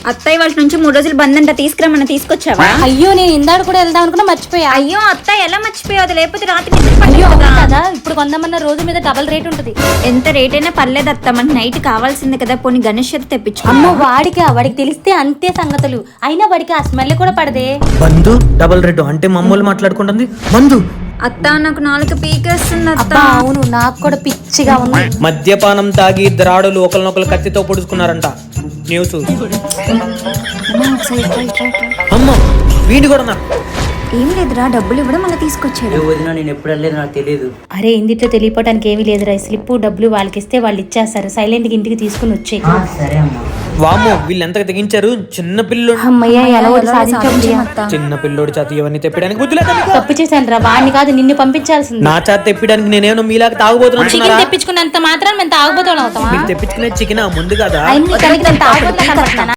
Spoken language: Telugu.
అత్తయ్య వాళ్ళ నుంచి 3 రోజులు బంద్ అంట, తీసుకురమ్మన్నా తీసుకొచ్చావా? అయ్యో నేను ఇందాడు కూడా వెళ్దాం అనుకున్నా మర్చిపోయా. అయ్యో అత్తయ్య ఎలా మర్చిపోయావు? లేకపోతే రాత్రి నిద్ర పట్టదు అయ్యో కదా. కదా ఇప్పుడు కొందామన్న రోజు మీద డబల్ రేట్ ఉంటది. ఎంత రేట్ అయినా పర్లేదు అత్త, మనకి నైట్ కావాల్సింది కదా. పోనీ గణేష్ చేత తెప్పించు. అమ్మో వాడికి తెలిస్తే అంతే సంగతులు. అయినా వాడికి ఆ స్మెల్ కూడా పడదే. బంధు డబల్ రెడ్ అంటే మమ్మల్ని మాట్లాడుకుంటుంది. బంధు అత్త నాకు 4 పీకేస్తుంది అత్త. అబ్బా అవును నాకు కూడా పిచ్చిగా ఉంది. మద్యపానం తాగి ద్రాడులు ఒకరినొకరు కత్తితో పొడుచుకున్నారంట. న్యూస్. అమ్మ వీడి కూడా నాకు ఏం లేదురా, డబ్బులు ఇవ్వడం మళ్ళీ తీసుకొచ్చాడు. వదిన నేను ఎప్పుడు వెళ్ళలేదు, నాకు తెలియదు. అరే ఇందిట్లో తెలియపోవడానికి ఏమీ లేదురా. స్లిప్ డబ్బులు వాళ్ళకి ఇస్తే వాళ్ళు ఇచ్చేస్తారు. సైలెంట్ గా ఇంటికి తీసుకుని వచ్చే. సరే అమ్మా. వామో వీళ్ళు ఎంతగా తెగించారు. చిన్న పిల్లోడు అమ్మయ్య ఎలా ఒకటి సాధించండి. చిన్న పిల్లోడి చేత ఇవన్నీ తెప్పడానికి బుద్ధి లేదా మీకు? తప్పు చేశాను రా. వాడిని కాదు నిన్ను పంపించాల్సింది. నా చేత తెప్పడానికి నేనేమో మీలాగా తాగుబోతున్నాను. చికెన్ తెప్పించుకున్నంత మాత్రం మేము తాగుబోతాం అవుతామా? మీరు తెప్పించుకునే చికెన్ ముందు కదా. ఆయన తాగుబోతున్నా